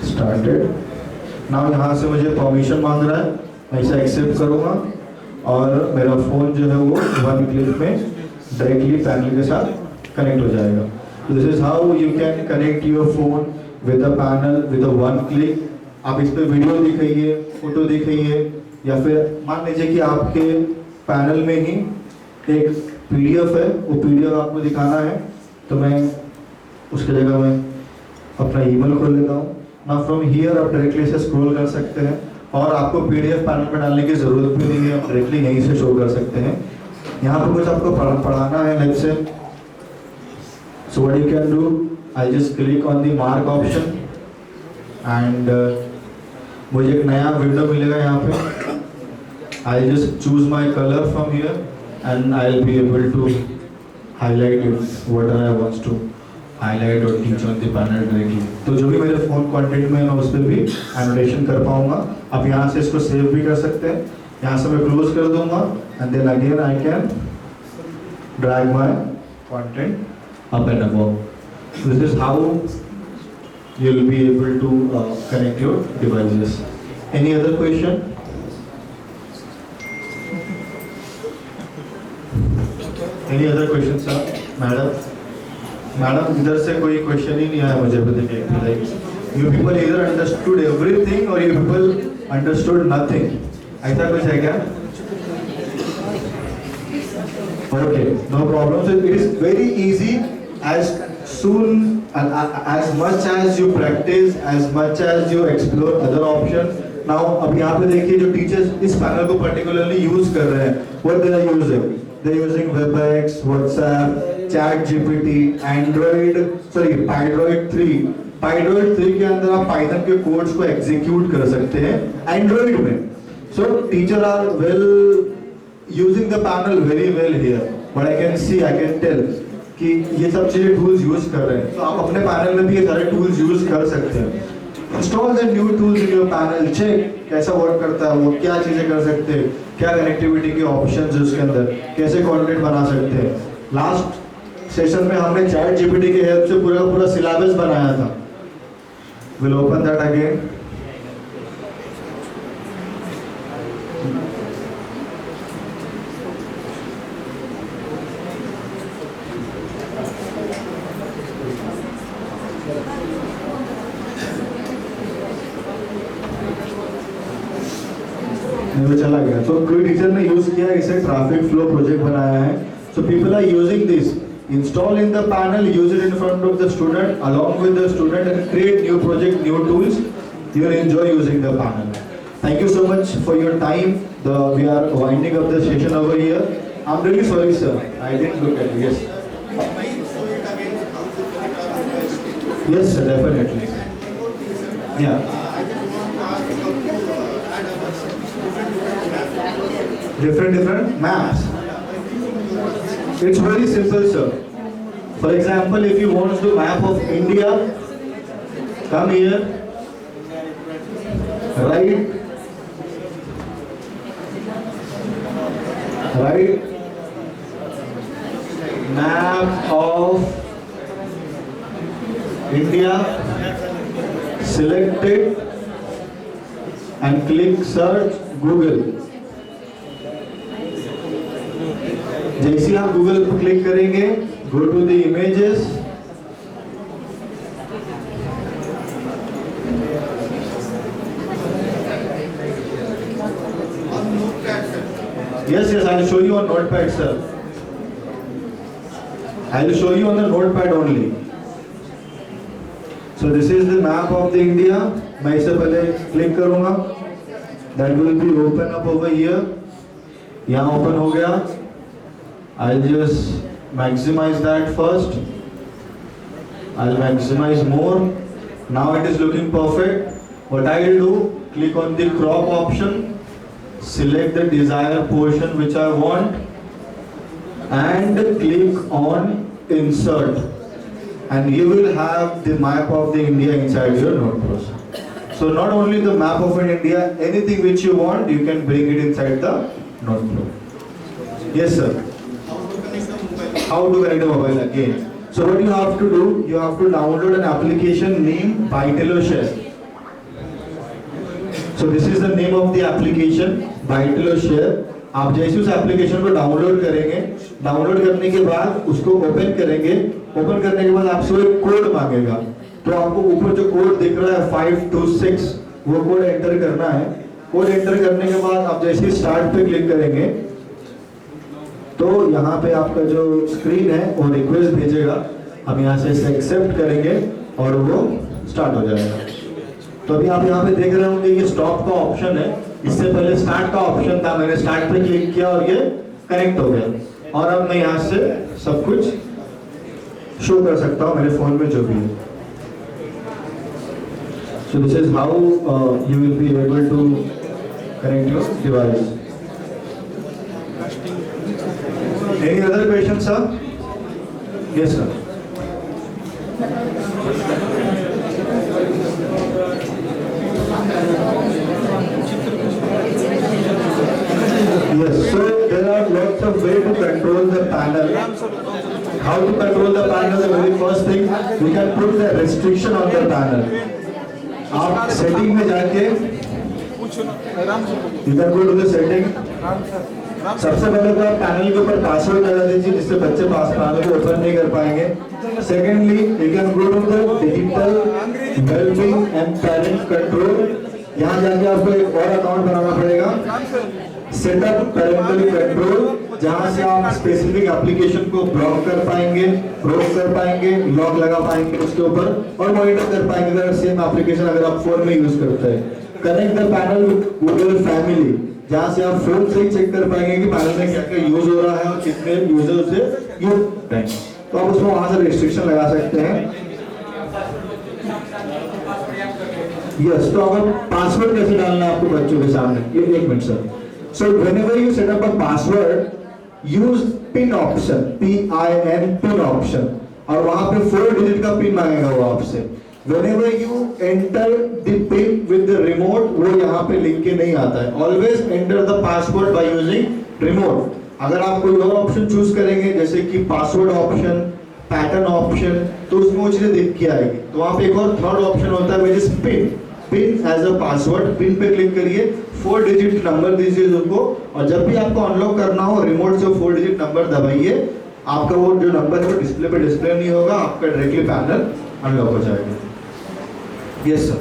started. Now यहाँ से मुझे परमिशन मांग रहा है, मैं इसे एक्सेप्ट करूँगा और मेरा फ़ोन जो है वो 1 क्लिक में डायरेक्टली पैनल के साथ कनेक्ट हो जाएगा। This is how you can connect your phone with a panel with a 1 click. आप इस पर वीडियो दिखाइए, फोटो दिखाइए, या फिर मान लीजिए कि आपके पैनल में ही एक PDF है, वो PDF आपको दिखाना है, तो मैं उसकी जगह में अपना ईमेल खोल लेता हूँ। ना फ्रॉम हियर आप डायरेक्टली से स्क्रॉल कर सकते हैं और आपको PDF पैनल पे डालने की जरूरत भी नहीं है, आप डायरेक्टली यहीं से शो कर सकते हैं। यहाँ पर कुछ आपको पढ़ाना है let's say, so what you can do, I just click on the mark option and मुझे एक नया विंडो मिलेगा यहाँ पे। I just choose my colour from here and I will be able to highlight it whatever I wants to highlight और teach on the panel directly. तो जो भी मेरे फोन कंटेंट में है मैं उस पर भी एनोटेशन कर पाऊंगा। अब यहाँ से इसको सेव भी कर सकते हैं, यहाँ से मैं क्लोज कर दूंगा and then again I can drag my content up and above. This is how you will be able to connect your devices. Any other question? Any other questions, sir, madam? Madam इधर से कोई question ही नहीं आया मुझे बताइए. You people either understood everything or you people understood nothing. ऐसा कुछ है क्या? Okay, no problem. So it is very easy. As soon as much as you practice, as much as you explore other options. Now अब यहाँ पे देखिए जो teachers इस पैनल को particularly यूज कर रहे हैं, what they are using? They are using WebEx, WhatsApp, ChatGPT, Pydroid 3. Pydroid 3 के अंदर आप Python के कोड्स को एग्जीक्यूट कर सकते हैं Android में. So teacher are well using the panel very well here. But I can see, I can tell कि ये सब चीजें टूल्स यूज कर रहे हैं. तो आप अपने पैनल में भी ये सारे टूल्स यूज कर सकते हैं. Install the new tools in your panel, check कैसा वर्क करता है वो, क्या चीजें कर सकते हैं, क्या कनेक्टिविटी के ऑप्शंस है उसके अंदर, कैसे कंटेंट बना सकते हैं. लास्ट सेशन में हमने चैट जीपीटी की हेल्प से पूरा पूरा सिलेबस बनाया था. Will open that again. वो चला गया. तो कोई टीचर ने यूज किया, इसे ट्रैफिक फ्लो प्रोजेक्ट बनाया है. So people are using this. Install in the panel, use it in front of the student along with the student and create new project, new tools. You will enjoy using the panel. Thank you so much for your time. We are winding up the session over here. I'm really sorry sir, I didn't look at it. Yes sir, definitely. Yeah. Different maps. It's very simple sir. For example, if you want to map of India, come here, write map of India, select it and click search Google. जैसे आप Google पर click करेंगे, go to the images, yes I'll show you on notepad sir. I'll show you on the notepad only. So this is the map of the India. मैं इसे पहले click करूंगा, that will be open up over here. यहाँ open हो गया. I'll just maximize that first. I'll maximize more. Now it is looking perfect. What I'll do, click on the crop option, select the desired portion which I want, and click on insert. And you will have the map of the India inside your notebook. So not only the map of India, anything which you want, you can bring it inside the notebook. Yes sir. How to connect a mobile again? So what you have to do, you have to download an application named ByteloShare. So this is the name of the application, ByteloShare. आप जैसे उस application को download करेंगे, download करने के बाद उसको open करेंगे, ओपन करने के बाद आपसे एक कोड मांगेगा. तो आपको ऊपर जो कोड दिख रहा है 526, वो कोड एंटर करना है. कोड एंटर करने के बाद आप जैसे स्टार्ट पे क्लिक करेंगे तो यहाँ पे आपका जो स्क्रीन है वो रिक्वेस्ट भेजेगा. हम यहाँ से इसे एक्सेप्ट करेंगे और वो स्टार्ट हो जाएगा. तो अभी आप यहाँ पे देख रहे होंगे ये स्टॉप का ऑप्शन है. इससे पहले स्टार्ट का ऑप्शन था, मैंने स्टार्ट पे क्लिक किया और ये कनेक्ट हो गया. और अब मैं यहाँ से सब कुछ शो कर सकता हूँ मेरे फोन में जो भी है. So this is how you will be able to connect your device. Any other questions, sir? Yes, sir. Yes, so there are lots of ways to control the panel. How to control the panel? The very first thing, we can put the restriction on the panel. आप setting में जाके, you can go to the setting. सबसे पहले तो आप panel के ऊपर password लगा दीजिए जिससे बच्चे पैनल को ओपन नहीं कर पाएंगे। Secondly you can go to the digital wellbeing and parent control. यहाँ जाके आपको एक और अकाउंट बनाना पड़ेगा, सेटअप पेरेंटल कंट्रोल, जहाँ से आप स्पेसिफिक एप्लीकेशन को ब्लॉक कर पाएंगे, रोक कर पाएंगे, लॉक लगा पाएंगे उसके ऊपर और मॉनिटर कर पाएंगे अगर सेम एप्लीकेशन अगर आप फोन में यूज करते हैं। Connect the panel with Google family, जहाँ से आप फोन से ही चेक कर पाएंगे कि पैनल में क्या क्या यूज हो रहा है और कितने यूजर उसे यूज करते हैं। तो आप उसमें वहां से रिस्ट्रिक्शन लगा सकते हैं। यस, तो अगर पासवर्ड कैसे डालना है आपको बच्चों के सामने, ये एक minute sir. So whenever you set up a password use pin option, PIN pin option, और वहां पे 4 डिजिट का पिन मांगेगा वो आपसे। Whenever you enter the pin with the remote, वो यहाँ पे लिख के नहीं आता है। Always enter the password by using remote। अगर आप कोई और ऑप्शन चूज करेंगे जैसे कि पासवर्ड ऑप्शन, पैटर्न ऑप्शन, तो उसमें वो चीजें दिख के आएगी। तो वहाँ पे एक और थर्ड ऑप्शन होता है which is pin as a password. Pin पे क्लिक करिए, 4 डिजिट नंबर दीजिए उसको, और जब भी आपको अनलॉक करना हो रिमोट से 4 डिजिट नंबर दबाइए। आपका वो जो नंबर है वो डिस्प्ले पे डिस्प्ले नहीं होगा, आपका डायरेक्टली पैनल अनलॉक हो जाएगा। यस सर,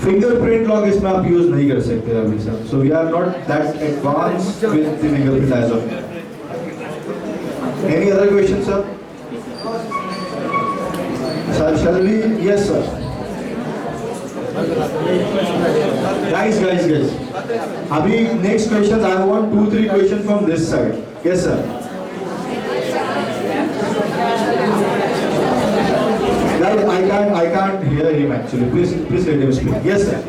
फिंगरप्रिंट लॉक इसमें आप यूज नहीं कर सकते अभी sir, so we are not that advanced with the fingerprint as of. Any other question sir? Sir shall we? Yes sir. Guys अभी next question, I want 2-3 question from this side. Yes sir. I can't hear him actually. Please let him speak. Yes, sir.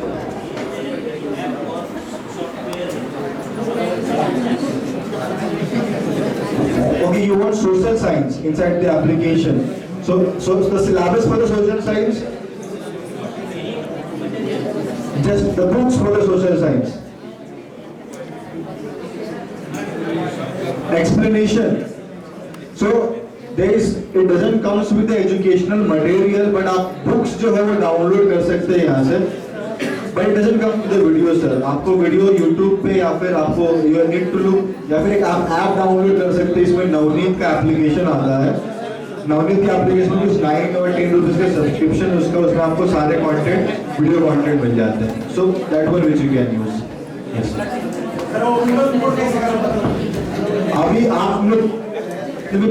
Okay, you want social science inside the application. So the syllabus for the social science, just the books for the social science. Explanation. So it doesn't comes with the educational material, but आप books जो है वो download कर सकते हैं यहाँ से, but it doesn't come with the video sir। आपको वीडियो YouTube पे या फिर आपको you need to look, या फिर एक आप ऐप डाउनलोड कर सकते हैं। इसमें नवनीत का एप्लीकेशन आता है, नवनीत के एप्लीकेशन में 9 और 10 रुपीज का सब्सक्रिप्शन उसका, उसमें आपको सारे कंटेंट वीडियो कंटेंट मिल जाते हैं। So that one which you can use. अभी आप लोग पैनल